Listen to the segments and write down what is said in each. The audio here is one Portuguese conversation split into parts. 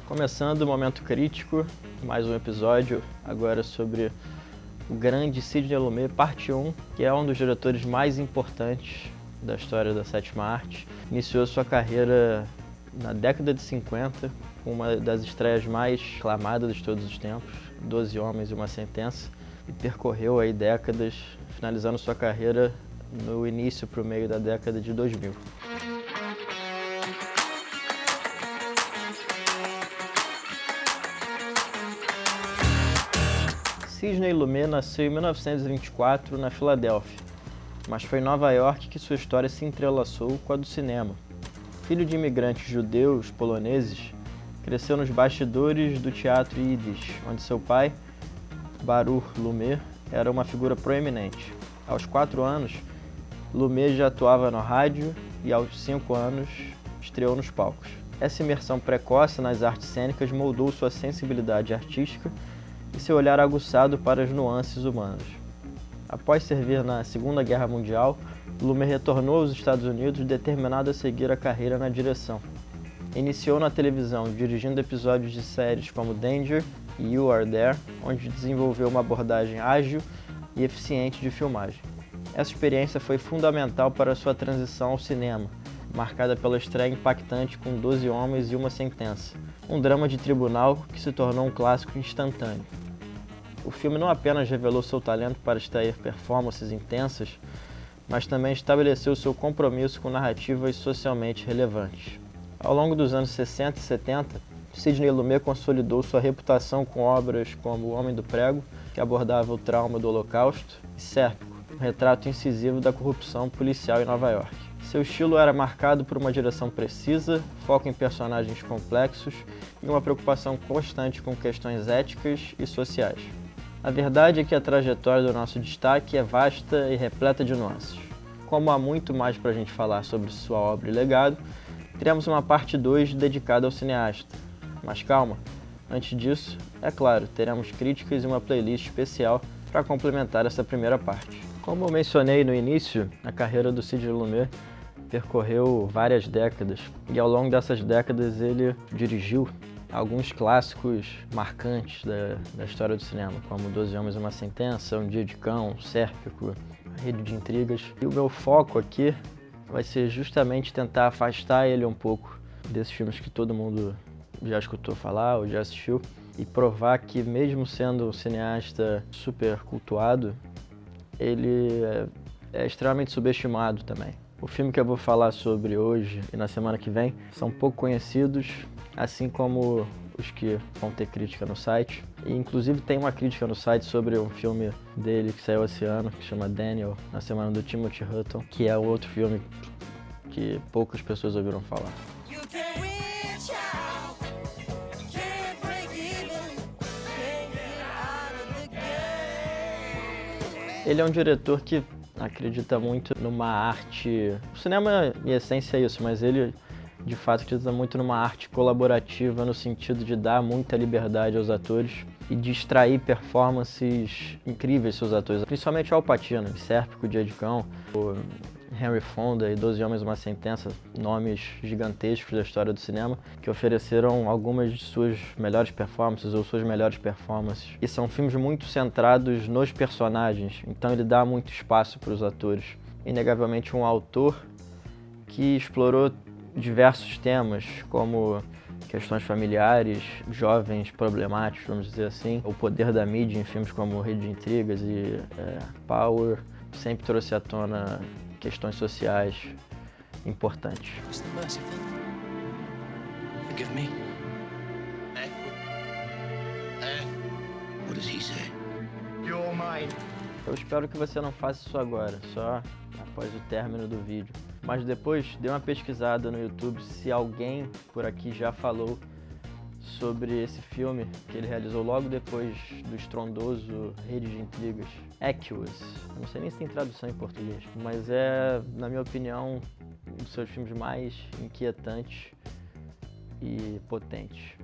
Começando o Momento Crítico, mais um episódio agora sobre o grande Sidney Lumet, parte 1, que é um dos diretores mais importantes da história da sétima arte. Iniciou sua carreira na década de 50, com uma das estreias mais aclamadas de todos os tempos, 12 Homens e uma Sentença, e percorreu aí décadas, finalizando sua carreira no início para o meio da década de 2000. Sidney Lumet nasceu em 1924 na Filadélfia, mas foi em Nova York que sua história se entrelaçou com a do cinema. Filho de imigrantes judeus poloneses, cresceu nos bastidores do teatro Yiddish, onde seu pai, Baruch Lumet, era uma figura proeminente. Aos 4 anos, Lumet já atuava no rádio e aos 5 anos estreou nos palcos. Essa imersão precoce nas artes cênicas moldou sua sensibilidade artística e seu olhar aguçado para as nuances humanas. Após servir na Segunda Guerra Mundial, Lumet retornou aos Estados Unidos determinado a seguir a carreira na direção. Iniciou na televisão, dirigindo episódios de séries como Danger e You Are There, onde desenvolveu uma abordagem ágil e eficiente de filmagem. Essa experiência foi fundamental para sua transição ao cinema, marcada pela estreia impactante com 12 Homens e uma Sentença, um drama de tribunal que se tornou um clássico instantâneo. O filme não apenas revelou seu talento para extrair performances intensas, mas também estabeleceu seu compromisso com narrativas socialmente relevantes. Ao longo dos anos 60 e 70, Sidney Lumet consolidou sua reputação com obras como O Homem do Prego, que abordava o trauma do Holocausto, e Sérpico, um retrato incisivo da corrupção policial em Nova York. Seu estilo era marcado por uma direção precisa, foco em personagens complexos e uma preocupação constante com questões éticas e sociais. A verdade é que a trajetória do nosso destaque é vasta e repleta de nuances. Como há muito mais para a gente falar sobre sua obra e legado, teremos uma parte 2 dedicada ao cineasta. Mas calma, antes disso, é claro, teremos críticas e uma playlist especial para complementar essa primeira parte. Como eu mencionei no início, a carreira do Sidney Lumet percorreu várias décadas e ao longo dessas décadas ele dirigiu alguns clássicos marcantes da história do cinema, como 12 Homens e uma Sentença, Um Dia de Cão, Sérpico, Rede de Intrigas. E o meu foco aqui vai ser justamente tentar afastar ele um pouco desses filmes que todo mundo já escutou falar ou já assistiu e provar que mesmo sendo um cineasta super cultuado, ele é extremamente subestimado também. O filme que eu vou falar sobre hoje e na semana que vem são pouco conhecidos, assim como os que vão ter crítica no site. E, inclusive tem uma crítica no site sobre um filme dele que saiu esse ano, que chama Daniel, na semana do Timothy Hutton, que é outro filme que poucas pessoas ouviram falar. Ele é um diretor que acredita muito numa arte... O cinema, em essência, é isso, mas ele, de fato, acredita muito numa arte colaborativa, no sentido de dar muita liberdade aos atores e de extrair performances incríveis seus atores, principalmente Al Pacino, em Sérpico, Dia de Cão, o Henry Fonda e 12 Homens e uma Sentença, nomes gigantescos da história do cinema, que ofereceram algumas de suas melhores performances ou suas melhores performances. E são filmes muito centrados nos personagens, então ele dá muito espaço para os atores. Inegavelmente um autor que explorou diversos temas, como questões familiares, jovens problemáticos, vamos dizer assim, o poder da mídia em filmes como Rede de Intrigas e Power, sempre trouxe à tona questões sociais importantes. Eu espero que você não faça isso agora, só após o término do vídeo. Mas depois dê uma pesquisada no YouTube se alguém por aqui já falou sobre esse filme que ele realizou logo depois do estrondoso Rede de Intrigas, Aqueous. Eu não sei nem se tem tradução em português, mas é, na minha opinião, um dos seus filmes mais inquietantes e potentes.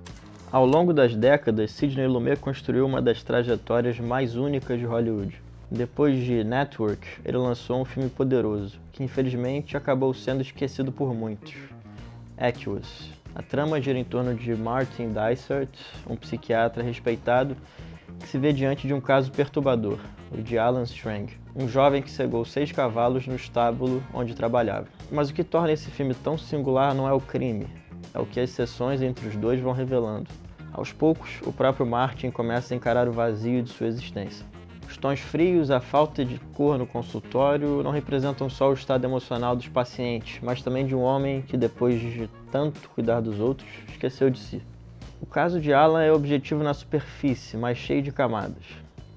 Ao longo das décadas, Sidney Lumet construiu uma das trajetórias mais únicas de Hollywood. Depois de Network, ele lançou um filme poderoso, que infelizmente acabou sendo esquecido por muitos. Equus. A trama gira em torno de Martin Dysart, um psiquiatra respeitado que se vê diante de um caso perturbador, o de Alan Strang, um jovem que cegou 6 cavalos no estábulo onde trabalhava. Mas o que torna esse filme tão singular não é o crime, é o que as sessões entre os dois vão revelando. Aos poucos, o próprio Martin começa a encarar o vazio de sua existência. Os tons frios, a falta de cor no consultório não representam só o estado emocional dos pacientes, mas também de um homem que, depois de tanto cuidar dos outros, esqueceu de si. O caso de Alan é objetivo na superfície, mas cheio de camadas.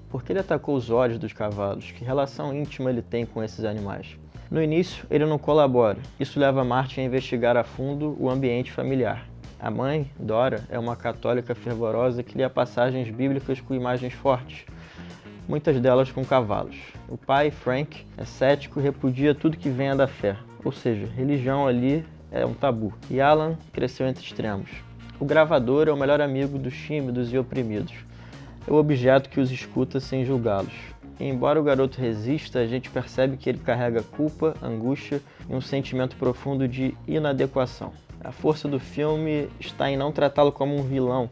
Por que ele atacou os olhos dos cavalos? Que relação íntima ele tem com esses animais? No início, ele não colabora. Isso leva Martin a investigar a fundo o ambiente familiar. A mãe, Dora, é uma católica fervorosa que lia passagens bíblicas com imagens fortes, muitas delas com cavalos. O pai, Frank, é cético e repudia tudo que venha da fé, ou seja, religião ali é um tabu. E Alan cresceu entre extremos. O gravador é o melhor amigo dos tímidos e oprimidos. É o objeto que os escuta sem julgá-los. E embora o garoto resista, a gente percebe que ele carrega culpa, angústia e um sentimento profundo de inadequação. A força do filme está em não tratá-lo como um vilão,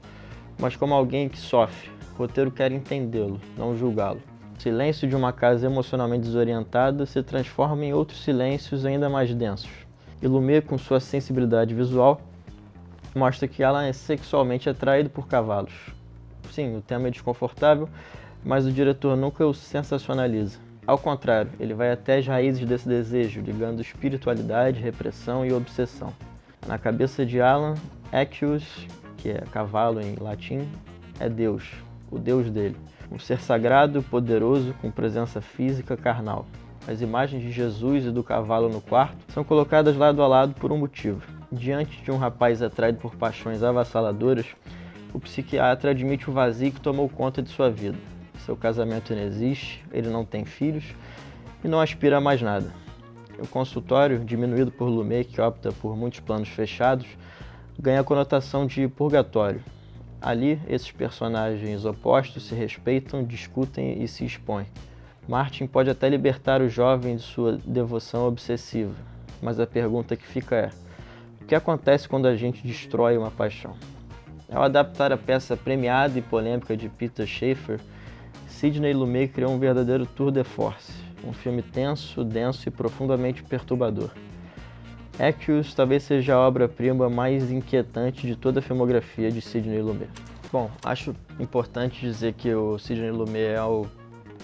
mas como alguém que sofre. O roteiro quer entendê-lo, não julgá-lo. O silêncio de uma casa emocionalmente desorientada se transforma em outros silêncios ainda mais densos. E Lumet, com sua sensibilidade visual, mostra que Alan é sexualmente atraído por cavalos. Sim, o tema é desconfortável, mas o diretor nunca o sensacionaliza. Ao contrário, ele vai até as raízes desse desejo, ligando espiritualidade, repressão e obsessão. Na cabeça de Alan, Equus, que é cavalo em latim, é Deus, o Deus dele. Um ser sagrado, poderoso, com presença física carnal. As imagens de Jesus e do cavalo no quarto são colocadas lado a lado por um motivo. Diante de um rapaz atraído por paixões avassaladoras, o psiquiatra admite o vazio que tomou conta de sua vida. Seu casamento não existe, ele não tem filhos e não aspira a mais nada. O consultório, diminuído por Lumet, que opta por muitos planos fechados, ganha a conotação de purgatório. Ali, esses personagens opostos se respeitam, discutem e se expõem. Martin pode até libertar o jovem de sua devoção obsessiva, mas a pergunta que fica é: o que acontece quando a gente destrói uma paixão? Ao adaptar a peça premiada e polêmica de Peter Shaffer, Sidney Lumet criou um verdadeiro tour de force, um filme tenso, denso e profundamente perturbador. Equus talvez seja a obra-prima mais inquietante de toda a filmografia de Sidney Lumet. Bom, acho importante dizer que o Sidney Lumet é o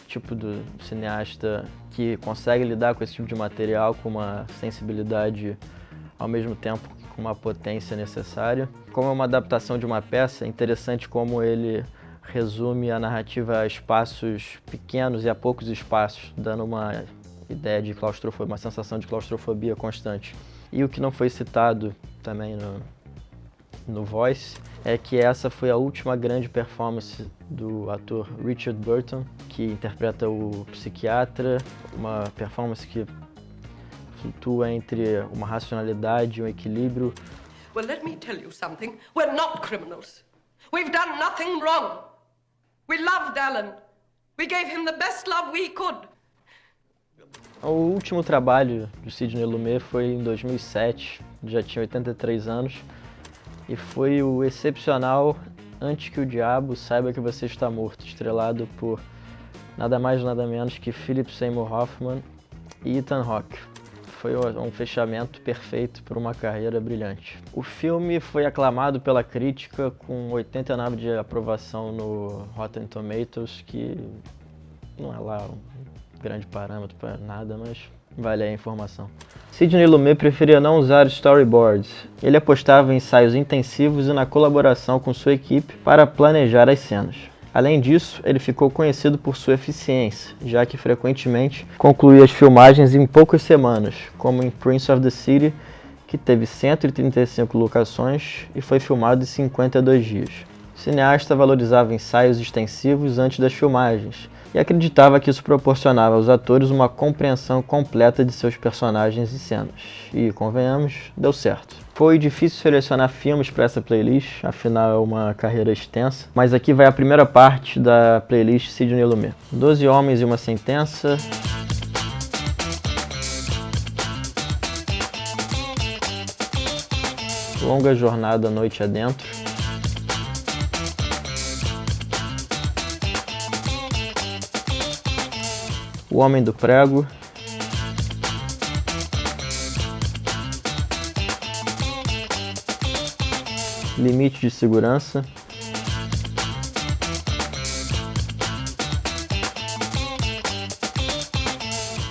tipo do cineasta que consegue lidar com esse tipo de material com uma sensibilidade ao mesmo tempo que com uma potência necessária. Como é uma adaptação de uma peça, é interessante como ele resume a narrativa a espaços pequenos e a poucos espaços, dando uma ideia de claustrofobia, uma sensação de claustrofobia constante. E o que não foi citado também no Voice é que essa foi a última grande performance do ator Richard Burton, que interpreta o psiquiatra, uma performance que flutua entre uma racionalidade e um equilíbrio. Well, let me tell you something. We're not criminals. We've done nothing wrong. We loved Alan. We gave him the best love we could. O último trabalho do Sidney Lumet foi em 2007, já tinha 83 anos, e foi o excepcional Antes que o Diabo Saiba que Você Está Morto, estrelado por nada mais nada menos que Philip Seymour Hoffman e Ethan Hawke. Foi um fechamento perfeito para uma carreira brilhante. O filme foi aclamado pela crítica com 89 de aprovação no Rotten Tomatoes, que não é lá um grande parâmetro para nada, mas vale a informação. Sidney Lumet preferia não usar storyboards. Ele apostava em ensaios intensivos e na colaboração com sua equipe para planejar as cenas. Além disso, ele ficou conhecido por sua eficiência, já que frequentemente concluía as filmagens em poucas semanas, como em Prince of the City, que teve 135 locações e foi filmado em 52 dias. O cineasta valorizava ensaios extensivos antes das filmagens e acreditava que isso proporcionava aos atores uma compreensão completa de seus personagens e cenas. E, convenhamos, deu certo. Foi difícil selecionar filmes para essa playlist, afinal é uma carreira extensa, mas aqui vai a primeira parte da playlist Sidney Lumet. 12 Homens e uma Sentença. Longa Jornada Noite Adentro, O Homem do Prego, Limite de Segurança,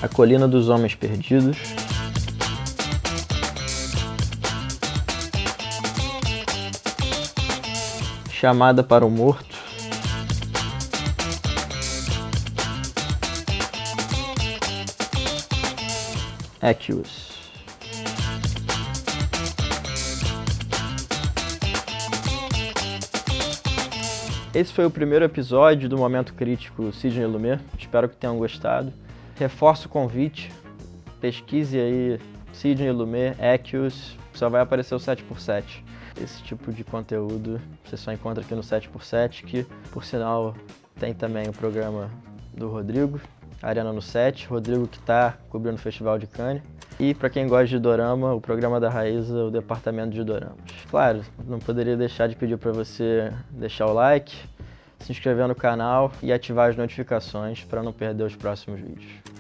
A Colina dos Homens Perdidos, Chamada para o Morto, Equus. Esse foi o primeiro episódio do Momento Crítico Sidney Lumet. Espero que tenham gostado. Reforço o convite, pesquise aí Sidney Lumet, Equus, só vai aparecer o 7x7. Esse tipo de conteúdo você só encontra aqui no 7x7, que por sinal tem também o programa do Rodrigo, Arena no 7, Rodrigo que está cobrindo o Festival de Cannes. E para quem gosta de dorama, o programa da Raíza, o Departamento de Doramas. Claro, não poderia deixar de pedir para você deixar o like, se inscrever no canal e ativar as notificações para não perder os próximos vídeos.